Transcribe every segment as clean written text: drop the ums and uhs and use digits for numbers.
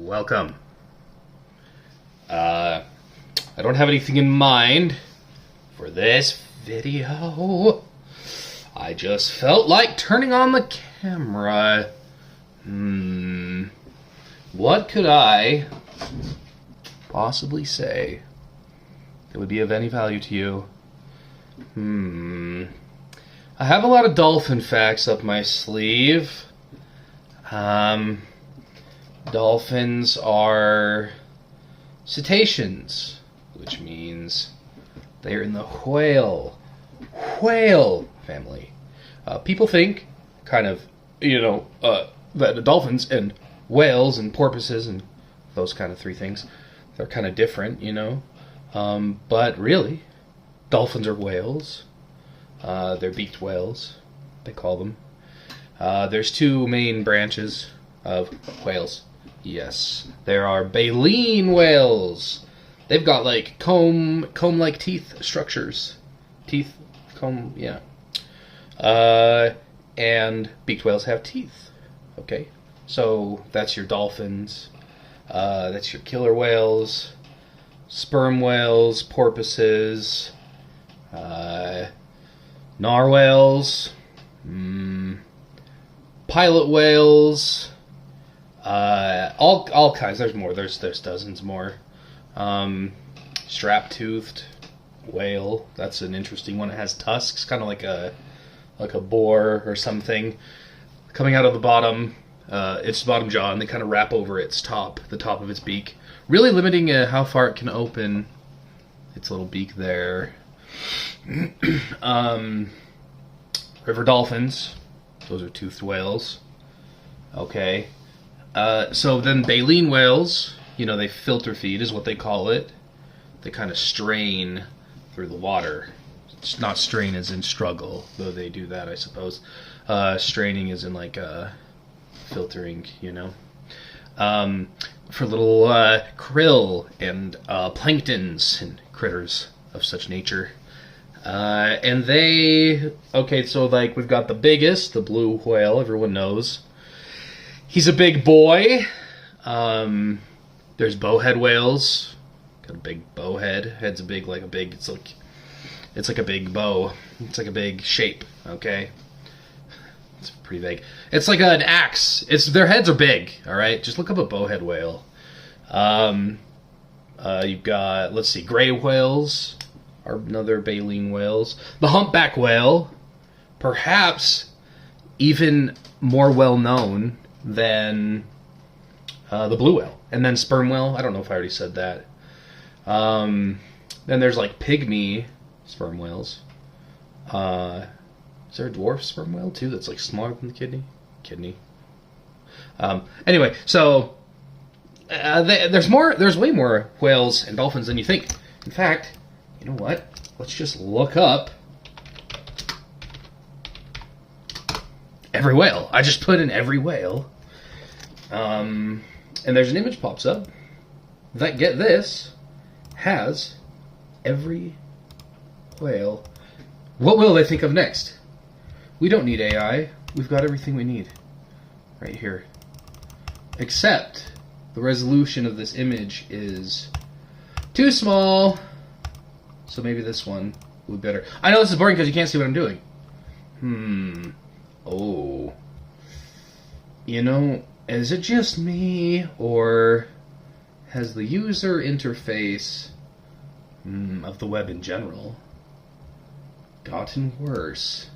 welcome. I don't have anything in mind for this video. I just felt like turning on the camera. What could I possibly say that would be of any value to you? I have a lot of dolphin facts up my sleeve. Dolphins are cetaceans, which means they're in the whale family. People think, kind of, that dolphins and whales and porpoises and those kind of three things, they're kind of different, but really, dolphins are whales. They're beaked whales, they call them. There's two main branches of whales. Yes, there are baleen whales. They've got like comb-like teeth structures. Yeah. And beaked whales have teeth. Okay, so that's your dolphins. That's your killer whales, sperm whales, porpoises, narwhals, pilot whales, all kinds. There's more. There's dozens more. Strap-toothed whale. That's an interesting one. It has tusks, kind of like a boar or something, coming out of the bottom. Its bottom jaw, and they kind of wrap over the top of its beak, really limiting how far it can open its little beak there. River dolphins, those are toothed whales. Okay. So then baleen whales, they filter feed is what they call it. They kind of strain through the water. It's not strain as in struggle, though they do that, I suppose. Straining is in like filtering, for little krill and planktons and critters of such nature. And so like we've got the biggest, the blue whale, everyone knows. He's a big boy. There's bowhead whales. Got a big bowhead. Head's it's like a big bow. It's like a big shape, okay? It's pretty big. It's like an axe. Their heads are big, alright? Just look up a bowhead whale. You've got, let's see, gray whales are another baleen whales. The humpback whale, perhaps even more well known than the blue whale. And then sperm whale. I don't know if I already said that. Then there's like pygmy sperm whales. Is there a dwarf sperm whale too that's like smaller than the kidney? Anyway, so there's way more whales and dolphins than you think. In fact, you know what? Let's just look up every whale. I just put in every whale. And there's an image pops up that, get this, has every whale. What will they think of next? We don't need AI. We've got everything we need right here. Except the resolution of this image is too small. So maybe this one would be better. I know this is boring because you can't see what I'm doing. Oh. Is it just me, or has the user interface of the web in general gotten worse?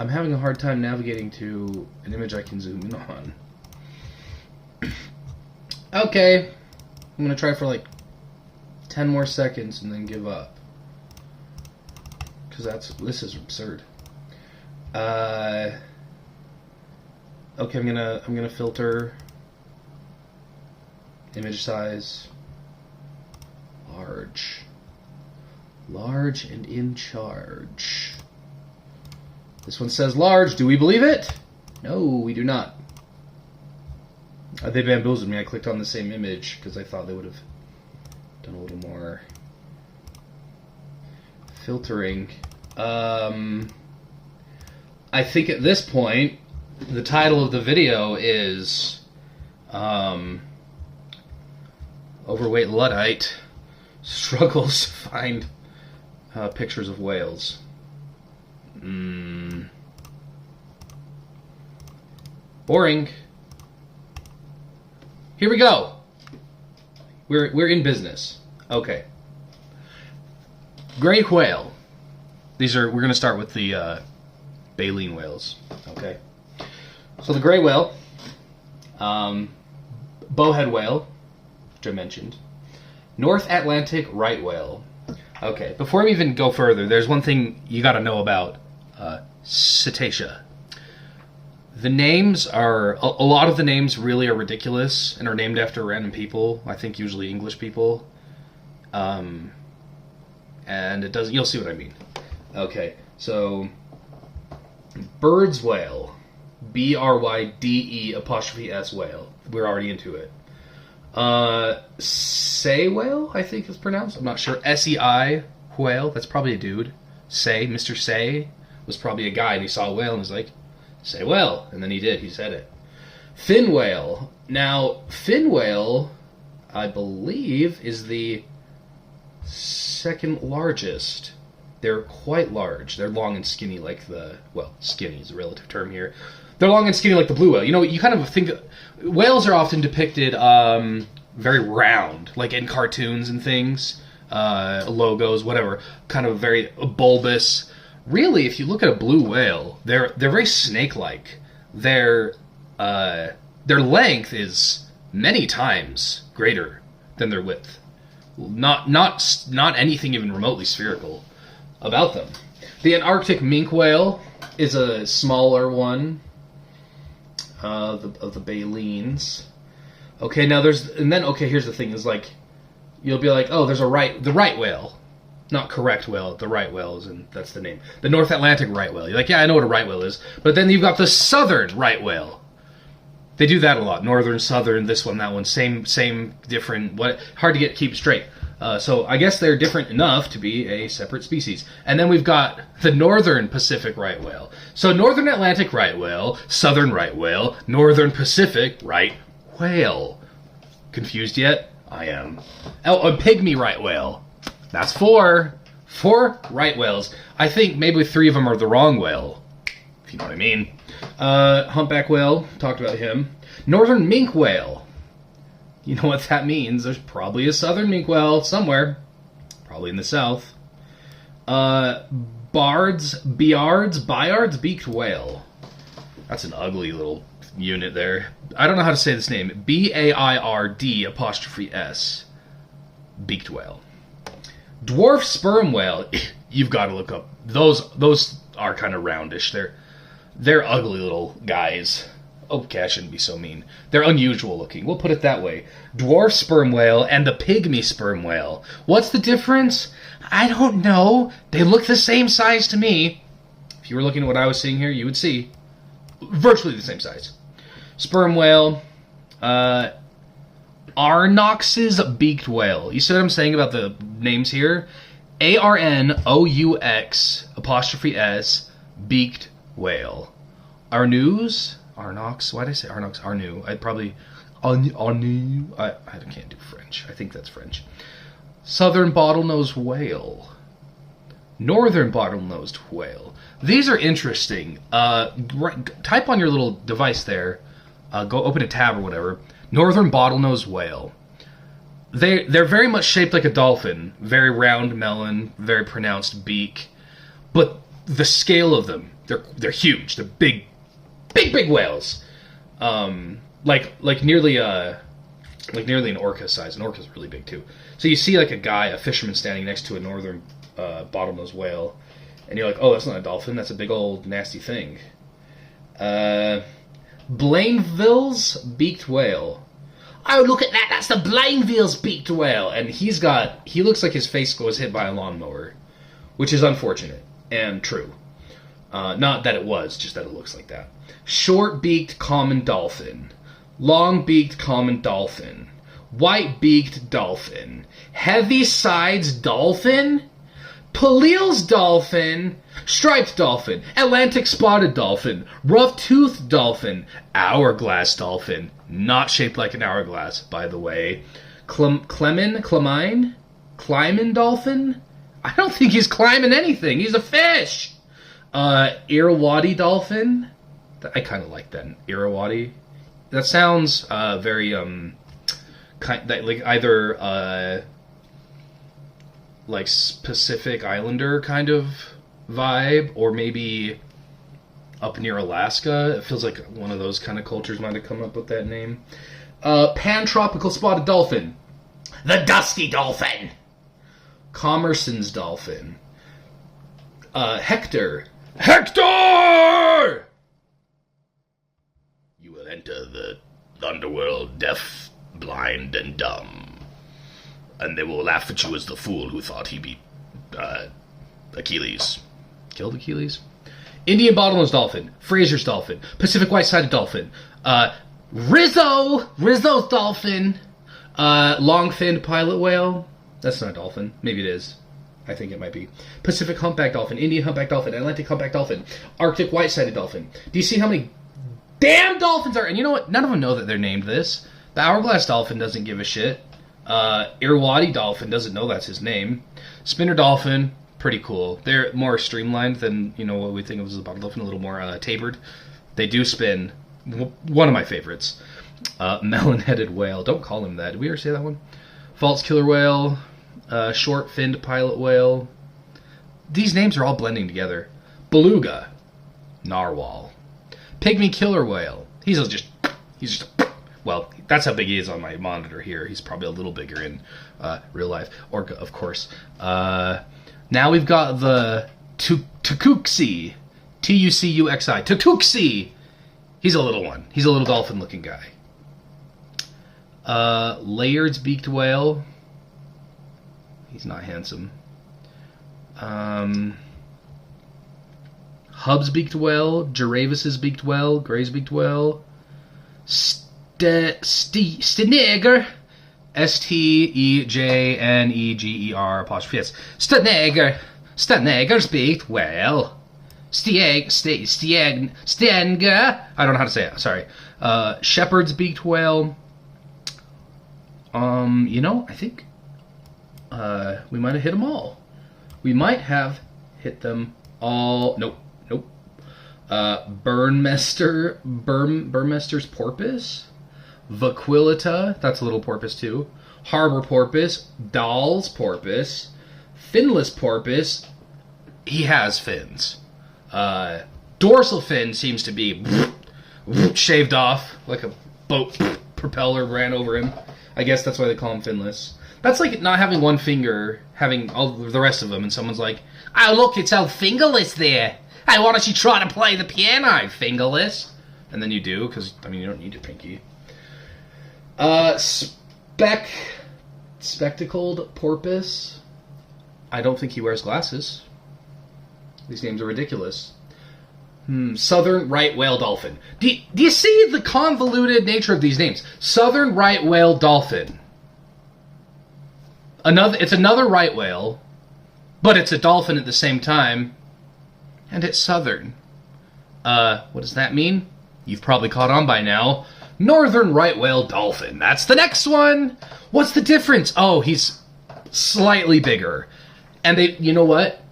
I'm having a hard time navigating to an image I can zoom in on. Okay. I'm going to try for like 10 more seconds and then give up. Because this is absurd. Okay, I'm gonna filter image size large and in charge. This one says large. Do we believe it? No, we do not. They bamboozled me. I clicked on the same image because I thought they would have done a little more filtering. I think at this point, the title of the video is Overweight Luddite struggles to find pictures of whales. Boring. Here we go. We're in business. Okay. Gray whale. We're going to start with the baleen whales. Okay. So the gray whale, bowhead whale, which I mentioned, North Atlantic right whale. Okay, before we even go further, there's one thing you got to know about cetacea. The names are, a lot of the names really are ridiculous and are named after random people. I think usually English people. And it doesn't, you'll see what I mean. Okay, so bird's whale, BRYDE''S whale. We're already into it. Sei whale, I think it's pronounced. I'm not sure. SEI whale, that's probably a dude. Mr. Sei was probably a guy, and he saw a whale and was like, say whale. And then he said it. Fin whale. Now, fin whale, I believe, is the second largest. They're quite large. They're long and skinny like skinny is a relative term here. They're long and skinny like the blue whale. You know, you kind of think whales are often depicted very round, like in cartoons and things, logos, whatever, kind of very bulbous. Really, if you look at a blue whale, they're very snake-like. Their length is many times greater than their width. Not anything even remotely spherical about them. The Antarctic minke whale is a smaller one of the baleens. Okay, now here's the thing, is like, you'll be like, oh, there's the right whale. Not correct whale, the right whale, and that's the name. The North Atlantic right whale. You're like, yeah, I know what a right whale is. But then you've got the southern right whale. They do that a lot. Northern, southern, this one, that one. Same, different. Hard to keep straight. So I guess they're different enough to be a separate species. And then we've got the Northern Pacific right whale. So Northern Atlantic right whale, Southern right whale, Northern Pacific right whale. Confused yet? I am. Oh, a pygmy right whale. That's four right whales. I think maybe 3 of them are the wrong whale, if you know what I mean. Humpback whale, talked about him. Northern minke whale. You know what that means. There's probably a southern minke whale somewhere. Probably in the south. Bayard's beaked whale. That's an ugly little unit there. I don't know how to say this name. BAIRD''S. Beaked whale. Dwarf sperm whale. You've got to look up. Those are kind of roundish. They're ugly little guys. Okay, I shouldn't be so mean. They're unusual looking. We'll put it that way. Dwarf sperm whale and the pygmy sperm whale. What's the difference? I don't know. They look the same size to me. If you were looking at what I was seeing here, you would see virtually the same size. Sperm whale. Arnox's beaked whale. You see what I'm saying about the names here? ARNOUX''S beaked whale. Arnoux? Arnox? Why did I say Arnox? Arnoux. I'd probably... Arnoux. I can't do French. I think that's French. Southern bottlenose whale. Northern bottlenosed whale. These are interesting. Type on your little device there. Go open a tab or whatever. Northern bottlenose whale. They're very much shaped like a dolphin. Very round melon, very pronounced beak. But the scale of them, they're huge. They're big whales. Like nearly an orca size. An orca's really big too. So you see like a fisherman standing next to a northern bottlenose whale, and you're like, oh, that's not a dolphin. That's a big old nasty thing. Blainville's beaked whale. Oh, look at that! That's the Blainville's beaked whale, and he looks like his face was hit by a lawnmower, which is unfortunate and true. Not that it was, just that it looks like that. Short-beaked common dolphin, long-beaked common dolphin, white-beaked dolphin, heavy-sides dolphin, Palil's dolphin, striped dolphin, Atlantic spotted dolphin, rough-toothed dolphin, hourglass dolphin, not shaped like an hourglass, by the way, Clemine dolphin? I don't think he's climbing anything. He's a fish. Irrawaddy dolphin. I kind of like that. Irrawaddy. That sounds very like either like Pacific Islander kind of vibe, or maybe up near Alaska. It feels like one of those kind of cultures might have come up with that name. Pan-tropical spotted dolphin. The dusty dolphin. Commerson's dolphin. Hector. Hector! You will enter the underworld deaf, blind, and dumb. And they will laugh at you as the fool who thought he beat Achilles. Killed Achilles? Indian bottlenose dolphin. Fraser's dolphin. Pacific white-sided dolphin. Rizzo's dolphin. Long-finned pilot whale. That's not a dolphin. Maybe it is. I think it might be. Pacific humpback dolphin. Indian humpback dolphin. Atlantic humpback dolphin. Arctic white-sided dolphin. Do you see how many damn dolphins are? And you know what? None of them know that they're named this. The hourglass dolphin doesn't give a shit. Irrawaddy dolphin doesn't know that's his name. Spinner dolphin, pretty cool. They're more streamlined than, you know, what we think of as a bottle dolphin, a little more tapered. They do spin. One of my favorites. Melon-headed whale. Don't call him that. Did we ever say that one? False killer whale. Short-finned pilot whale. These names are all blending together. Beluga. Narwhal. Pygmy killer whale. He's just well, that's how big he is on my monitor here. He's probably a little bigger in real life. Orca, of course. Now we've got the Tucuxi. Tucuxi. Tucuxi! He's a little one. He's a little dolphin-looking guy. Layard's beaked whale. He's not handsome. Hub's beaked whale. Giravis's beaked whale. Gray's beaked whale. Steneger. Stejeneger apostrophe S. Steneger's beaked whale. Stenger. I don't know how to say it. Sorry. Shepherd's beaked whale. You know, I think we might have hit them all. We might have hit them all. Nope. Burmester's porpoise. Vaquillita, that's a little porpoise too. Harbor porpoise. Dahl's porpoise. Finless porpoise. He has fins. Dorsal fin seems to be shaved off like a boat propeller ran over him. I guess that's why they call him finless. That's like not having one finger, having all the rest of them, and someone's like, "Oh, look, it's all fingerless there. Hey, why don't you try to play the piano, fingerless?" And then you do, because, I mean, you don't need your pinky. Spectacled porpoise. I don't think he wears glasses. These names are ridiculous. Southern right whale dolphin. Do you see the convoluted nature of these names? Southern right whale dolphin. It's another right whale, but it's a dolphin at the same time, and it's southern. What does that mean? You've probably caught on by now. Northern right whale dolphin. That's the next one. What's the difference? Oh, he's slightly bigger. And you know what?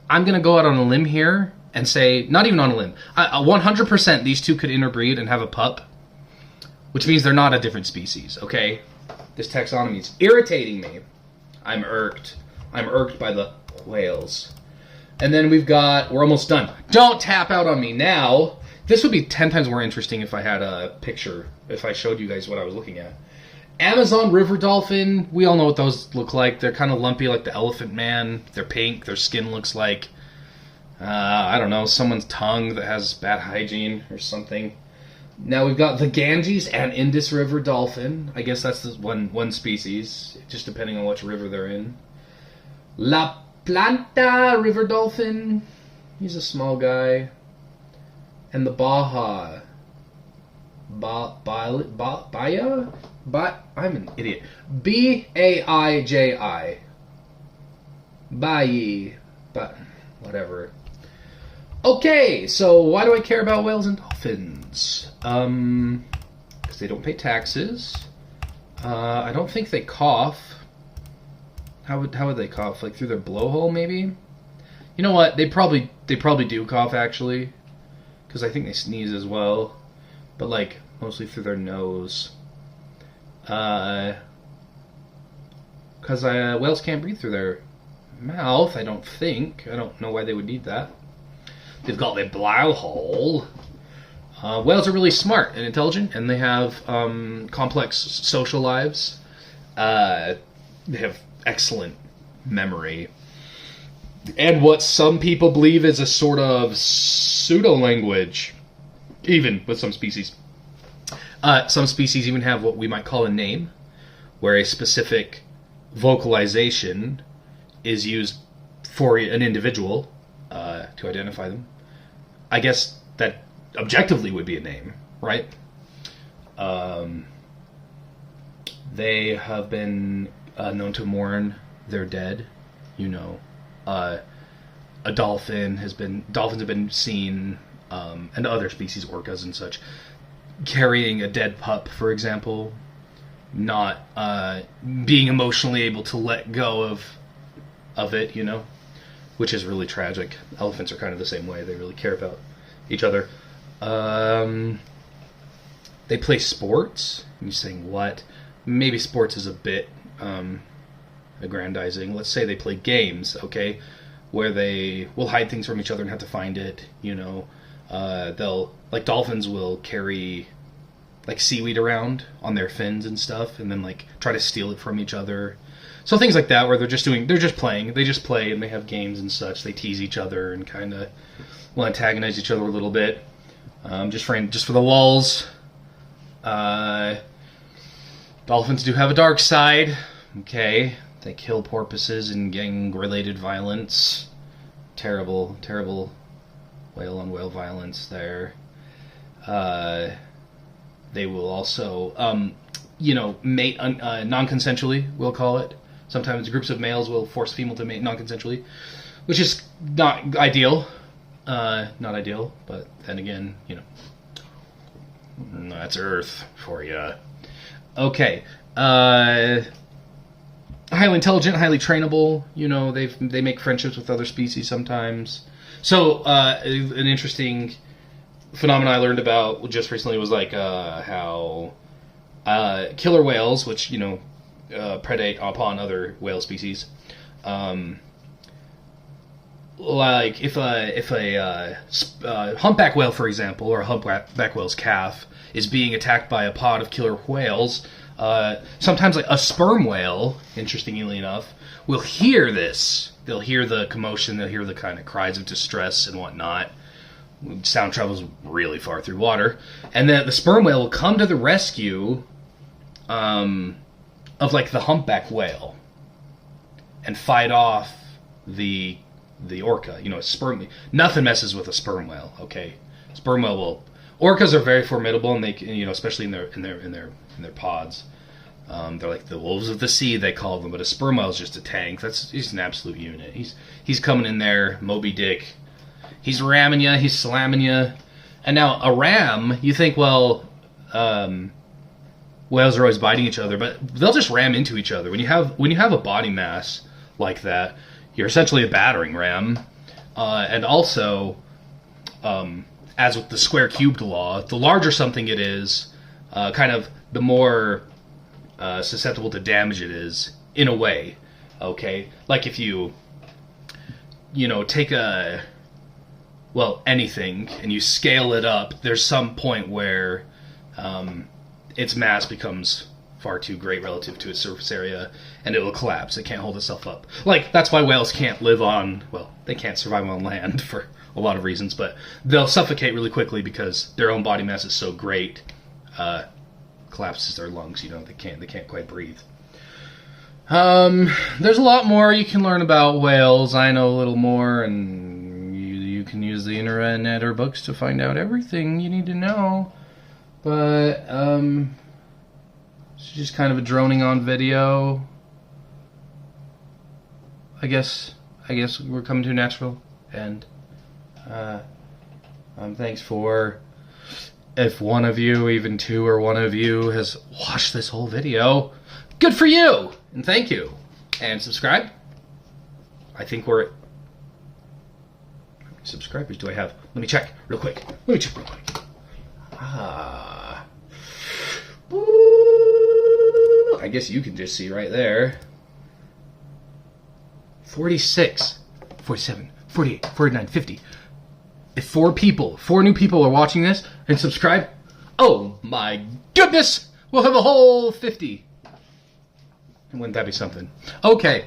I'm going to go out on a limb here and say, not even on a limb, 100% these two could interbreed and have a pup, which means they're not a different species, okay? This taxonomy is irritating me. I'm irked. I'm irked by the whales. And then we're almost done. Don't tap out on me now. This would be 10 times more interesting if I had a picture, if I showed you guys what I was looking at. Amazon river dolphin, we all know what those look like. They're kind of lumpy like the elephant man. They're pink. Their skin looks like, I don't know, someone's tongue that has bad hygiene or something. Now we've got the Ganges and Indus River dolphin. I guess that's the one species, just depending on which river they're in. La Plata river dolphin. He's a small guy. And the Baja. I'm an idiot. Baiji. Bai. But whatever. Okay, so why do I care about whales and dolphins? Because they don't pay taxes. I don't think they cough. How would they cough? Like through their blowhole, maybe? You know what? They probably do cough actually, because I think they sneeze as well, but like mostly through their nose. Because whales can't breathe through their mouth. I don't think. I don't know why they would need that. They've got their blowhole. Whales are really smart and intelligent, and they have complex social lives. They have excellent memory, and what some people believe is a sort of pseudo-language, even with some species. Some species even have what we might call a name, where a specific vocalization is used for an individual to identify them. I guess that objectively would be a name, right? They have been known to mourn their dead. You know, dolphins have been seen, and other species, orcas and such, carrying a dead pup, for example, not being emotionally able to let go of it, you know, which is really tragic. Elephants are kind of the same way. They really care about each other. They play sports. And you're saying, what? Maybe sports is a bit aggrandizing. Let's say they play games, okay, where they will hide things from each other and have to find it, you know. Like dolphins will carry like seaweed around on their fins and stuff, and then like try to steal it from each other. So things like that, where they're just playing. They just play and they have games and such. They tease each other and kind of will antagonize each other a little bit, just for the lulz. Dolphins do have a dark side. Okay, they kill porpoises and gang-related violence. Terrible, terrible whale-on-whale violence there. They will also, mate non-consensually, we'll call it. Sometimes groups of males will force a female to mate non-consensually, which is not ideal. Not ideal, but then again, you know, that's Earth for you. Okay. Highly intelligent, highly trainable. You know, they make friendships with other species sometimes. So, an interesting phenomenon I learned about just recently was like how killer whales, which, you know, predate upon other whale species. Like if a humpback whale, for example, or a humpback whale's calf is being attacked by a pod of killer whales, sometimes like a sperm whale, interestingly enough, will hear this. They'll hear the commotion. They'll hear the kind of cries of distress and whatnot. Sound travels really far through water, and then the sperm whale will come to the rescue of like the humpback whale and fight off the orca. You know, nothing messes with a sperm whale. Okay, sperm whale will. Orcas are very formidable, and they can, you know, especially in their pods. They're like the wolves of the sea, they call them. But a sperm whale is just a tank. He's an absolute unit. He's coming in there, Moby Dick. He's ramming you. He's slamming you. And now a ram, you think, well, whales are always biting each other, but they'll just ram into each other. When you have a body mass like that, you're essentially a battering ram. And also, as with the square cubed law, the larger something it is, kind of the more susceptible to damage it is, in a way. Okay, like if you take anything and you scale it up, there's some point where its mass becomes far too great relative to its surface area, and it will collapse. It can't hold itself up. Like, that's why whales can't they can't survive on land for a lot of reasons, but they'll suffocate really quickly because their own body mass is so great, collapses their lungs. You know, they can't quite breathe. There's a lot more you can learn about whales. I know a little more, and you can use the internet or books to find out everything you need to know. But it's just kind of a droning on video. I guess we're coming to a natural end. Thanks for if one of you, even two or one of you, has watched this whole video, good for you! And thank you. And subscribe. I think we're at... How many subscribers do I have? Let me check real quick. I guess you can just see right there. 46, 47, 48, 49, 50. If four new people are watching this and subscribe, oh my goodness, we'll have a whole 50. And wouldn't that be something? Okay.